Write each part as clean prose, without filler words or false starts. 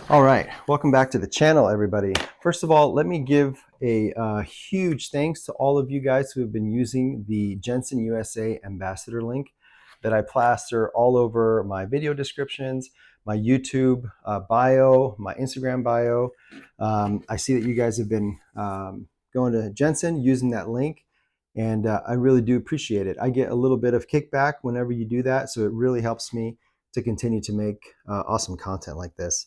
All right, welcome back to the channel, everybody. First of all, let me give a huge thanks to all of you guys who have been using the Jenson USA ambassador link that I plaster all over my video descriptions, my YouTube bio, my Instagram bio. I see that you guys have been going to Jenson using that link, and I really do appreciate it. I get a little bit of kickback whenever you do that, so it really helps me to continue to make awesome content like this.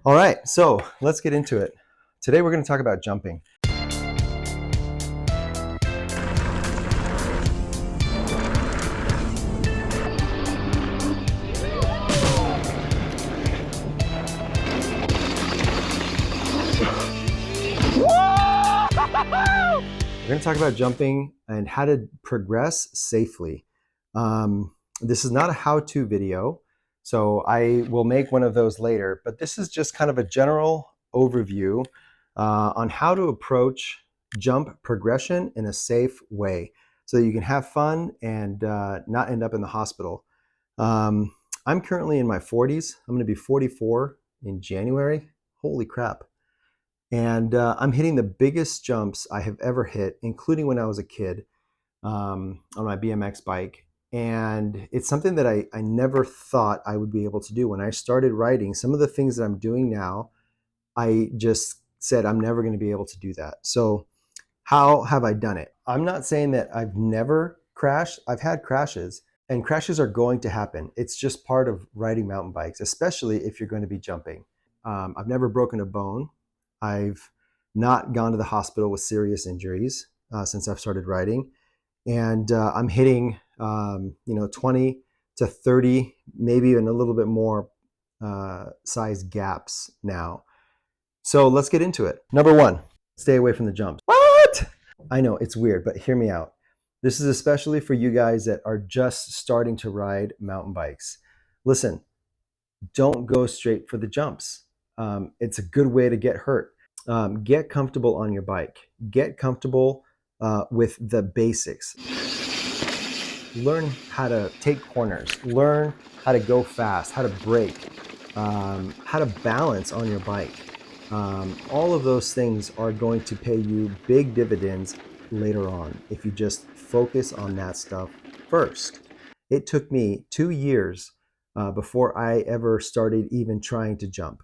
All right, so let's get into it. Today we're going to talk about jumping. We're going to talk about jumping and how to progress safely. This is not a how-to video, so I will make one of those later, but this is just kind of a general overview on how to approach jump progression in a safe way so that you can have fun and not end up in the hospital. I'm currently in my 40s. I'm going to be 44 in January. Holy crap. And I'm hitting the biggest jumps I have ever hit, including when I was a kid on my BMX bike. And it's something that I never thought I would be able to do. When I started riding, some of the things that I'm doing now, I just said I'm never going to be able to do that. So how have I done it? I'm not saying that I've never crashed. I've had crashes, and crashes are going to happen. It's just part of riding mountain bikes, especially if you're going to be jumping. I've never broken a bone. I've not gone to the hospital with serious injuries since I've started riding. And I'm hitting 20 to 30, maybe even a little bit more size gaps now. So let's get into it. Number one, stay away from the jumps. What? I know it's weird, but hear me out. This is especially for you guys that are just starting to ride mountain bikes. Listen, don't go straight for the jumps. It's a good way to get hurt. Get comfortable on your bike. Get comfortable with the basics. Learn how to take corners. Learn how to go fast, how to brake, how to balance on your bike. All of those things are going to pay you big dividends later on if you just focus on that stuff first. It took me 2 years before I ever started even trying to jump.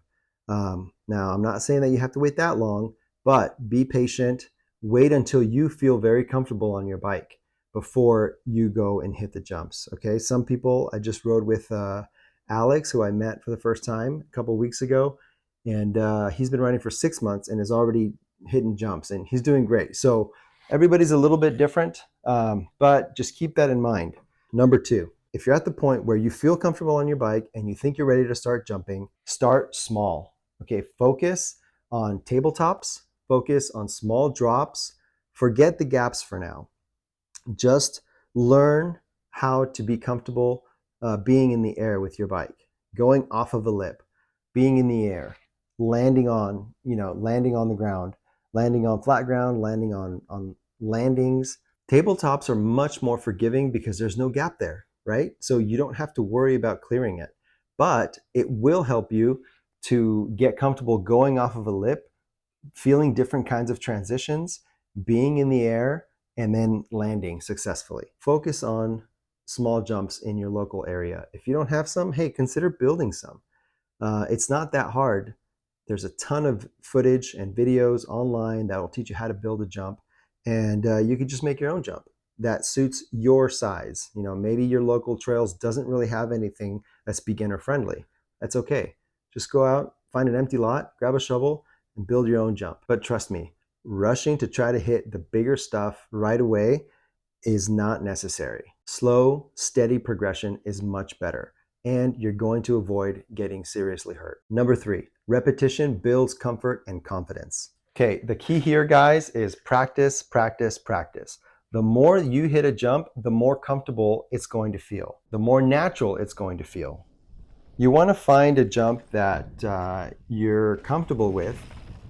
Now, I'm not saying that you have to wait that long, but be patient. Wait until you feel very comfortable on your bike before you go and hit the jumps. Okay, some people, I just rode with Alex, who I met for the first time a couple weeks ago, and he's been riding for 6 months and is already hitting jumps, and he's doing great. So everybody's a little bit different, but just keep that in mind. Number two, if you're at the point where you feel comfortable on your bike and you think you're ready to start jumping, start small. Okay, focus on tabletops, focus on small drops, forget the gaps for now. Just learn how to be comfortable being in the air with your bike, going off of a lip, being in the air, landing on the ground, landing on flat ground, landing on landings. Tabletops are much more forgiving because there's no gap there, right? So you don't have to worry about clearing it, but it will help you to get comfortable going off of a lip, feeling different kinds of transitions, being in the air, and then landing successfully. Focus on small jumps in your local area. If you don't have some, hey, consider building some. It's not that hard. There's a ton of footage and videos online that will teach you how to build a jump, and you can just make your own jump that suits your size. Maybe your local trails doesn't really have anything that's beginner friendly. That's okay. Just go out, find an empty lot, grab a shovel, and build your own jump. But trust me, rushing to try to hit the bigger stuff right away is not necessary. Slow, steady progression is much better, and you're going to avoid getting seriously hurt. Number three, repetition builds comfort and confidence. Okay, the key here, guys, is practice, practice, practice. The more you hit a jump, the more comfortable it's going to feel, the more natural it's going to feel. You want to find a jump that you're comfortable with,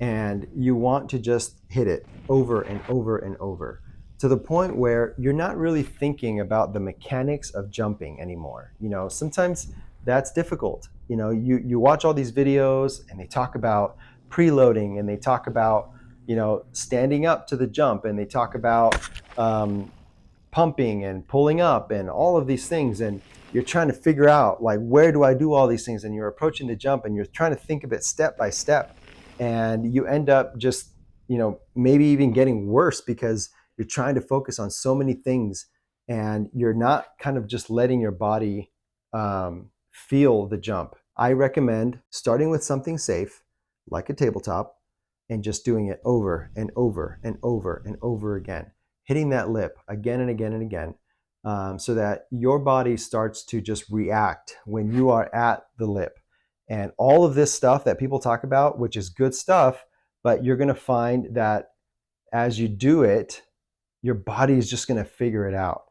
and you want to just hit it over and over and over to the point where you're not really thinking about the mechanics of jumping anymore. Sometimes that's difficult. You know, you watch all these videos and they talk about preloading, and they talk about, you know, standing up to the jump, and they talk about um, pumping and pulling up and all of these things, and you're trying to figure out, like, where do I do all these things, and you're approaching the jump and you're trying to think of it step by step, and you end up just, you know, maybe even getting worse because you're trying to focus on so many things, and you're not kind of just letting your body feel the jump. I recommend starting with something safe like a tabletop and just doing it over and over and over and over again, hitting that lip again and again and again, so that your body starts to just react when you are at the lip. And all of this stuff that people talk about, which is good stuff, but you're going to find that as you do it, your body is just going to figure it out.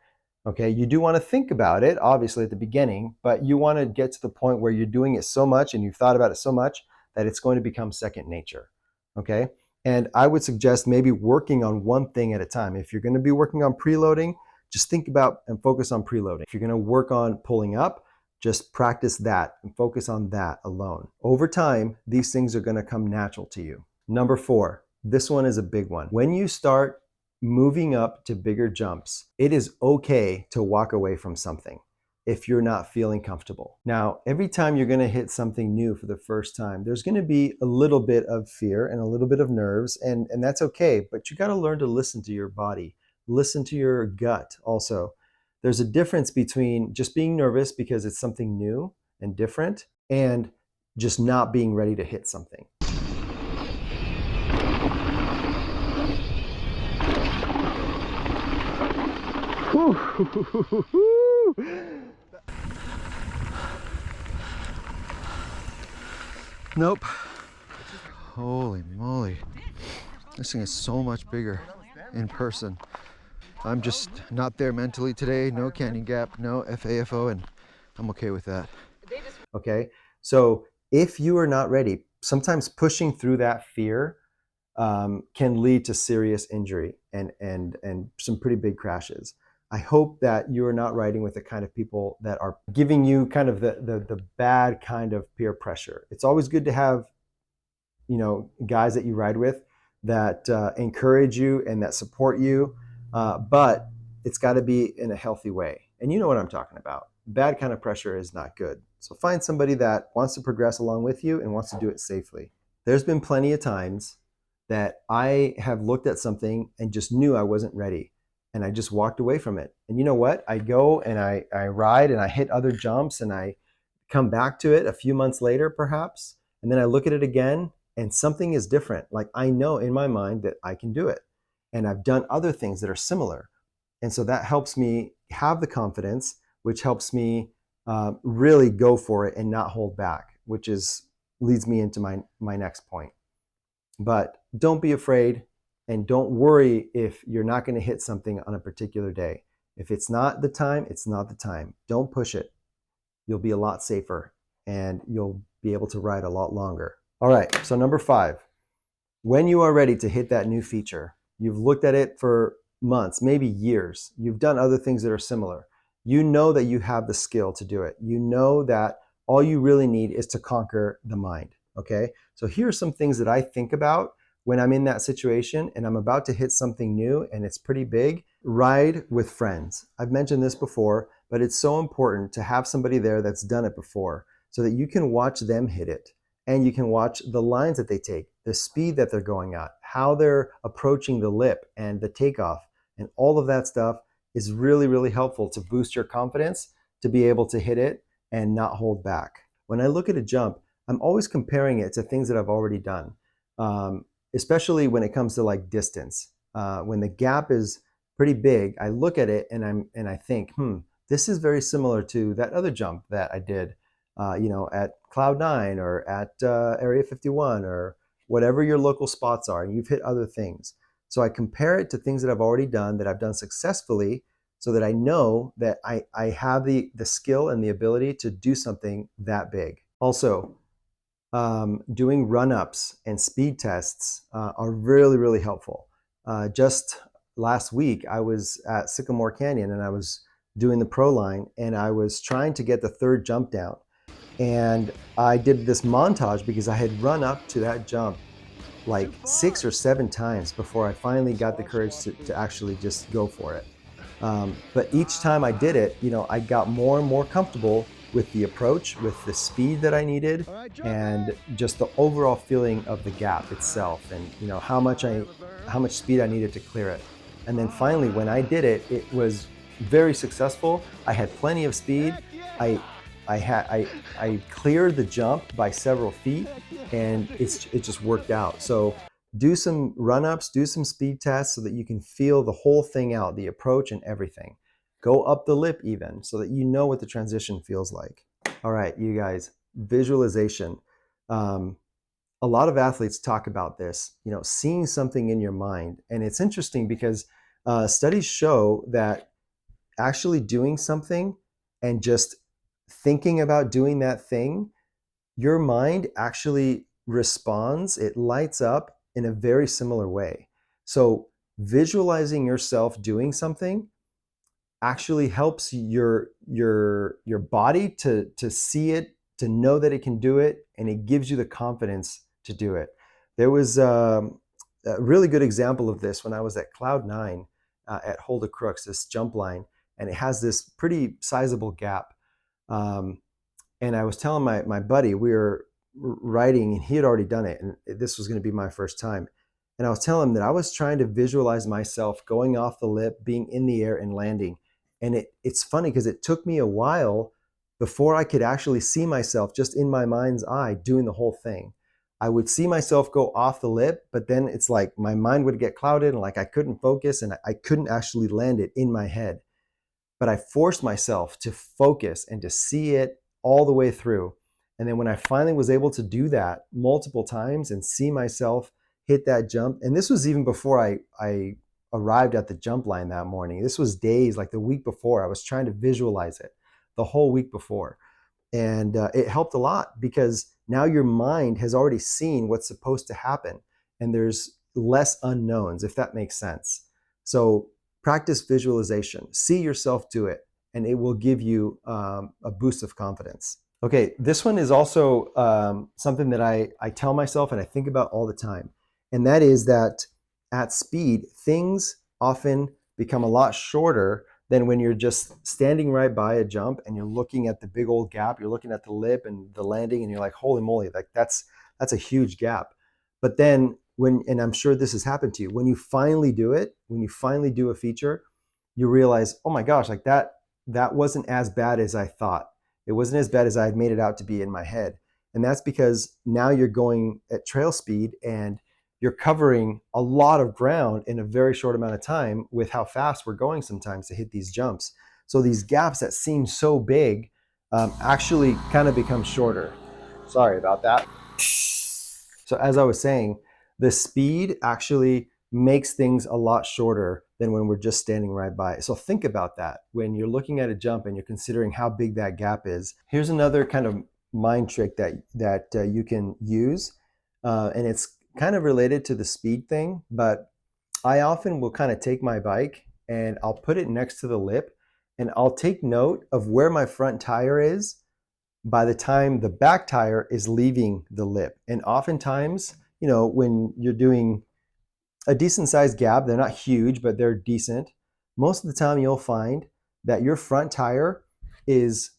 Okay, you do want to think about it, obviously, at the beginning, but you want to get to the point where you're doing it so much and you've thought about it so much that it's going to become second nature. Okay, and I would suggest maybe working on one thing at a time. If you're going to be working on preloading, just think about and focus on preloading. If you're going to work on pulling up, just practice that and focus on that alone. Over time, these things are going to come natural to you. Number 4, this one is a big one. When you start moving up to bigger jumps, it is okay to walk away from something if you're not feeling comfortable. Now, every time you're going to hit something new for the first time, there's going to be a little bit of fear and a little bit of nerves, and that's okay, but you got to learn to listen to your body, listen to your gut also. There's a difference between just being nervous because it's something new and different and just not being ready to hit something. Nope. Holy moly. This thing is so much bigger in person. I'm just not there mentally today. No canyon gap, no FAFO, and I'm okay with that. Okay, so if you are not ready, sometimes pushing through that fear can lead to serious injury and some pretty big crashes. I hope that you are not riding with the kind of people that are giving you kind of the bad kind of peer pressure. It's always good to have, you know, guys that you ride with that encourage you and that support you, but it's got to be in a healthy way. And you know what I'm talking about. Bad kind of pressure is not good. So find somebody that wants to progress along with you and wants to do it safely. There's been plenty of times that I have looked at something and just knew I wasn't ready, and I just walked away from it. And you know what? I go and I ride and I hit other jumps and I come back to it a few months later perhaps, and then I look at it again and something is different. Like, I know in my mind that I can do it, and I've done other things that are similar. And so that helps me have the confidence, which helps me really go for it and not hold back, which leads me into my next point. But don't be afraid, and don't worry if you're not going to hit something on a particular day. If it's not the time, it's not the time. Don't push it. You'll be a lot safer and you'll be able to ride a lot longer. All right, so number 5, when you are ready to hit that new feature, you've looked at it for months, maybe years, you've done other things that are similar. You know that you have the skill to do it. You know that all you really need is to conquer the mind. Okay, so here are some things that I think about when I'm in that situation and I'm about to hit something new and it's pretty big. Ride with friends. I've mentioned this before, but it's so important to have somebody there that's done it before so that you can watch them hit it and you can watch the lines that they take, the speed that they're going at, how they're approaching the lip and the takeoff, and all of that stuff is really, really helpful to boost your confidence to be able to hit it and not hold back. When I look at a jump, I'm always comparing it to things that I've already done, especially when it comes to like distance. When the gap is pretty big, I look at it and I think, this is very similar to that other jump that I did, at Cloud9 or at Area 51 or whatever your local spots are, and you've hit other things. So I compare it to things that I've already done, that I've done successfully, so that I know that I have the skill and the ability to do something that big. Also, doing run-ups and speed tests are really, really helpful. Just last week, I was at Sycamore Canyon and I was doing the pro line and I was trying to get the third jump down. And I did this montage because I had run up to that jump like 6 or 7 times before I finally got the courage to actually just go for it. But each time I did it, I got more and more comfortable with the approach, with the speed that I needed, and just the overall feeling of the gap itself, and how much speed I needed to clear it. And then finally, when I did it, it was very successful. I had plenty of speed. I I cleared the jump by several feet, and it just worked out. So do some run-ups, do some speed tests so that you can feel the whole thing out, the approach and everything. Go up the lip even so that you know what the transition feels like. All right, you guys, visualization. Um, a lot of athletes talk about this, seeing something in your mind. And it's interesting because studies show that actually doing something and just thinking about doing that thing, your mind actually responds, it lights up in a very similar way. So visualizing yourself doing something actually helps your body to see it, to know that it can do it, and it gives you the confidence to do it. There was a really good example of this when I was at Cloud 9 at Holder Crooks, this jump line, and it has this pretty sizable gap. Um, and I was telling my buddy, we were writing, and he had already done it, and this was going to be my first time. And I was telling him that I was trying to visualize myself going off the lip, being in the air, and landing. And it's funny because it took me a while before I could actually see myself just in my mind's eye doing the whole thing. I would see myself go off the lip, but then it's like my mind would get clouded, and like I couldn't focus, and I couldn't actually land it in my head. But I forced myself to focus and to see it all the way through. And then when I finally was able to do that multiple times and see myself hit that jump, and this was even before I arrived at the jump line that morning. This was days, like the week before. I was trying to visualize it the whole week before. And it helped a lot because now your mind has already seen what's supposed to happen, and there's less unknowns, if that makes sense. So practice visualization, see yourself do it, and it will give you a boost of confidence. Okay, this one is also something that I tell myself and I think about all the time. And that is that at speed, things often become a lot shorter than when you're just standing right by a jump and you're looking at the big old gap, you're looking at the lip and the landing, and you're like, holy moly, like that's a huge gap. But then and I'm sure this has happened to you, when you finally do it, when you finally do a feature, you realize, oh my gosh, like that wasn't as bad as I thought. It wasn't as bad as I had made it out to be in my head. And that's because now you're going at trail speed and you're covering a lot of ground in a very short amount of time with how fast we're going sometimes to hit these jumps. So these gaps that seem so big actually kind of become shorter. Sorry about that. So as I was saying, the speed actually makes things a lot shorter than when we're just standing right by it. So think about that when you're looking at a jump and you're considering how big that gap is. Here's another kind of mind trick that you can use, and it's kind of related to the speed thing, but I often will kind of take my bike and I'll put it next to the lip, and I'll take note of where my front tire is by the time the back tire is leaving the lip. And oftentimes, when you're doing a decent sized gap, they're not huge, but they're decent. Most of the time, you'll find that your front tire is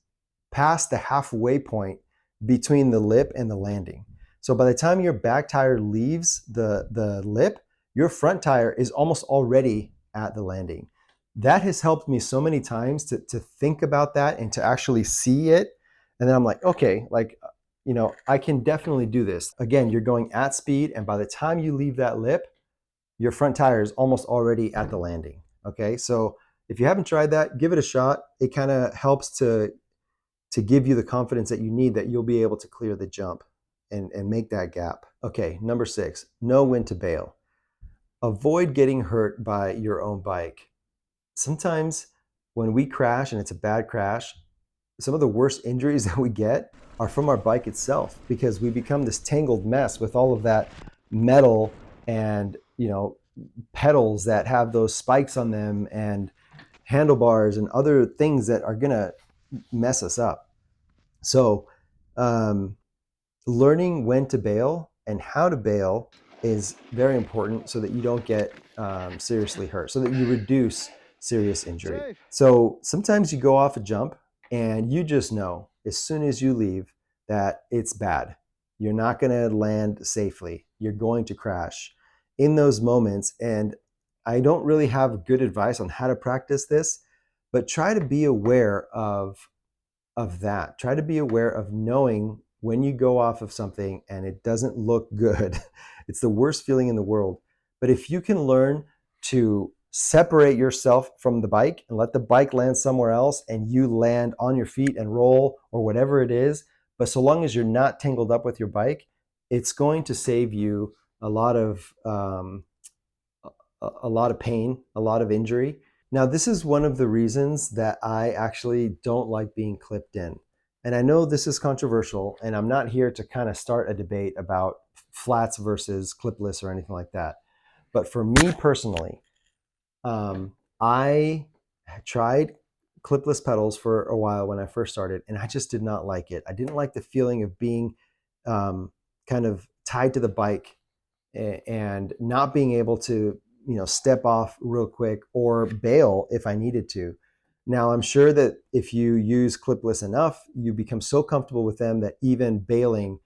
past the halfway point between the lip and the landing. So by the time your back tire leaves the lip, your front tire is almost already at the landing. That has helped me so many times to think about that and to actually see it. And then I'm like, okay, like, I can definitely do this. Again, you're going at speed, and by the time you leave that lip, your front tire is almost already at the landing. Okay, so if you haven't tried that, give it a shot. It kind of helps to give you the confidence that you need, that you'll be able to clear the jump and make that gap. Okay, number 6, know when to bail. Avoid getting hurt by your own bike. Sometimes when we crash and it's a bad crash, some of the worst injuries that we get are from our bike itself, because we become this tangled mess with all of that metal and pedals that have those spikes on them and handlebars and other things that are going to mess us up. So Learning when to bail and how to bail is very important so that you don't get seriously hurt, so that you reduce serious injury. So sometimes you go off a jump and you just know as soon as you leave that it's bad. You're not going to land safely. You're going to crash in those moments. And I don't really have good advice on how to practice this, but try to be aware of that. Try to be aware of knowing when you go off of something and it doesn't look good. It's the worst feeling in the world. But if you can learn to separate yourself from the bike and let the bike land somewhere else and you land on your feet and roll or whatever it is, but so long as you're not tangled up with your bike, it's going to save you a lot of pain, a lot of injury. Now, this is one of the reasons that I actually don't like being clipped in. And I know this is controversial, and I'm not here to kind of start a debate about flats versus clipless or anything like that. But for me personally, I tried clipless pedals for a while when I first started, and I just did not like it. I didn't like the feeling of being kind of tied to the bike and not being able to step off real quick or bail if I needed to. Now, I'm sure that if you use clipless enough, you become so comfortable with them that even bailing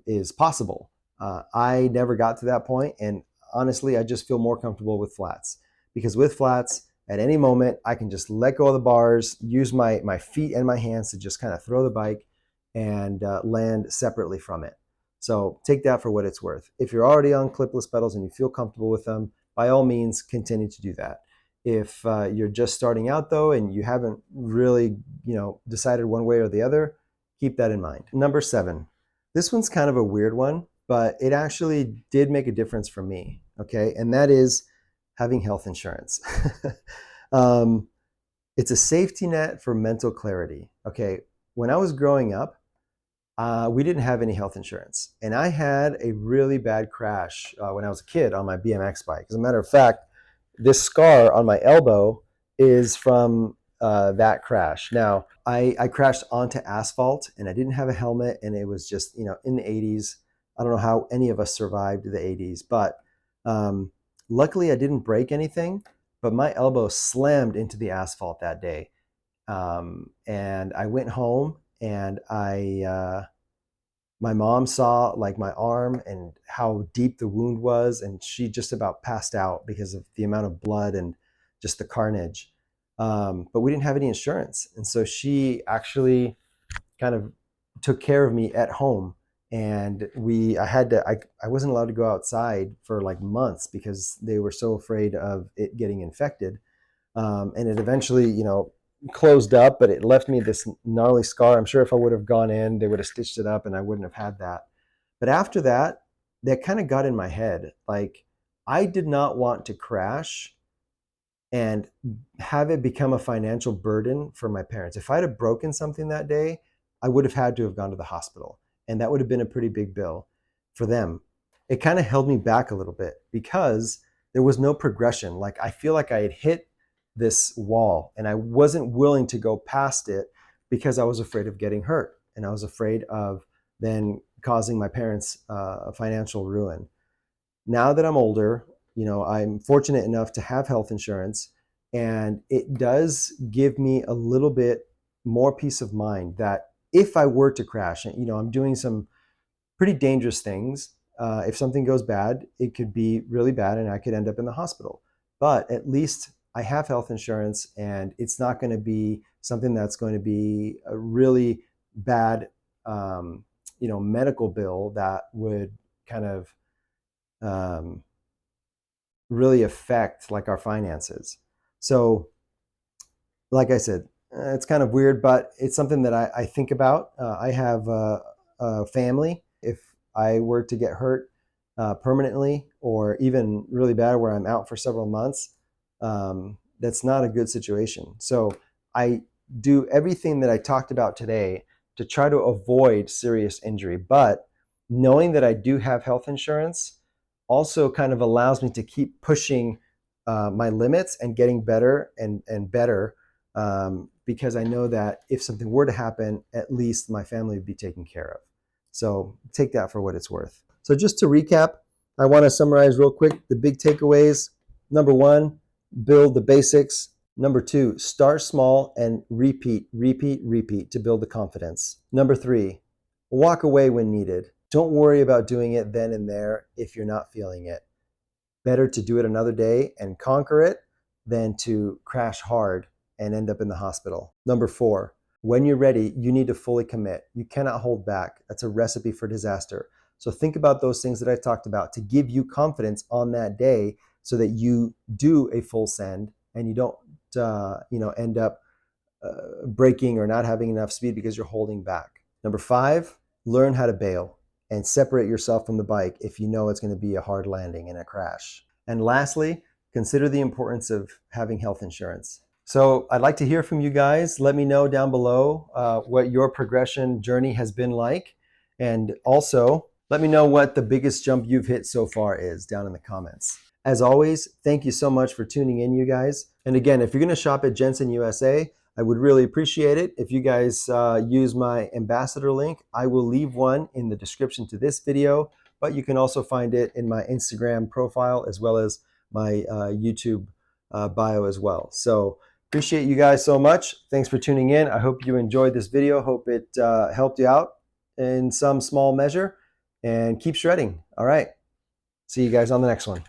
is possible. I never got to that point, and honestly, I just feel more comfortable with flats, because with flats, at any moment, I can just let go of the bars, use my feet and my hands to just kind of throw the bike and land separately from it. So take that for what it's worth. If you're already on clipless pedals and you feel comfortable with them, by all means, continue to do that. If you're just starting out though, and you haven't really, decided one way or the other, keep that in mind. Number 7, this one's kind of a weird one, but it actually did make a difference for me. Okay. And that is having health insurance. It's a safety net for mental clarity. Okay. When I was growing up, we didn't have any health insurance. And I had a really bad crash when I was a kid on my BMX bike. As a matter of fact, this scar on my elbow is from that crash. Now, I crashed onto asphalt and I didn't have a helmet, and it was just, in the 80s. I don't know how any of us survived the 80s, but luckily I didn't break anything, but my elbow slammed into the asphalt that day. And I went home, and my mom saw like my arm and how deep the wound was, and she just about passed out because of the amount of blood and just the carnage. But we didn't have any insurance, and so she actually kind of took care of me at home. And I wasn't allowed to go outside for like months because they were so afraid of it getting infected. And it eventually, closed up, but it left me this gnarly scar. I'm sure if I would have gone in, they would have stitched it up and I wouldn't have had that. But after that, that kind of got in my head. Like, I did not want to crash and have it become a financial burden for my parents. If I'd have broken something that day, I would have had to have gone to the hospital, and that would have been a pretty big bill for them. It kind of held me back a little bit because there was no progression. Like, I feel like I had hit this wall and I wasn't willing to go past it because I was afraid of getting hurt, and I was afraid of then causing my parents a financial ruin. Now that I'm older, I'm fortunate enough to have health insurance, and it does give me a little bit more peace of mind that if I were to crash, and I'm doing some pretty dangerous things, if something goes bad, it could be really bad and I could end up in the hospital. But at least I have health insurance, and it's not going to be something that's going to be a really bad, medical bill that would kind of really affect like our finances. So, like I said, it's kind of weird, but it's something that I think about. I have a family. If I were to get hurt permanently, or even really bad where I'm out for several months, that's not a good situation. So I do everything that I talked about today to try to avoid serious injury. But knowing that I do have health insurance also kind of allows me to keep pushing my limits and getting better and better because I know that if something were to happen, at least my family would be taken care of. So take that for what it's worth. So just to recap, I want to summarize real quick the big takeaways. Number one, build the basics. Number two, start small and repeat to build the confidence. Number three, walk away when needed. Don't worry about doing it then and there if you're not feeling it. Better to do it another day and conquer it than to crash hard and end up in the hospital. Number four, when you're ready, you need to fully commit. You cannot hold back. That's a recipe for disaster. So think about those things that I talked about to give you confidence on that day so that you do a full send and you don't end up braking or not having enough speed because you're holding back. Number five, learn how to bail and separate yourself from the bike if you know it's going to be a hard landing and a crash. And lastly, consider the importance of having health insurance. So I'd like to hear from you guys. Let me know down below what your progression journey has been like. And also, let me know what the biggest jump you've hit so far is down in the comments. As always, thank you so much for tuning in, you guys. And again, if you're going to shop at Jenson USA, I would really appreciate it if you guys use my ambassador link. I will leave one in the description to this video, but you can also find it in my Instagram profile as well as my YouTube bio as well. So appreciate you guys so much. Thanks for tuning in. I hope you enjoyed this video. Hope it helped you out in some small measure, and keep shredding. All right. See you guys on the next one.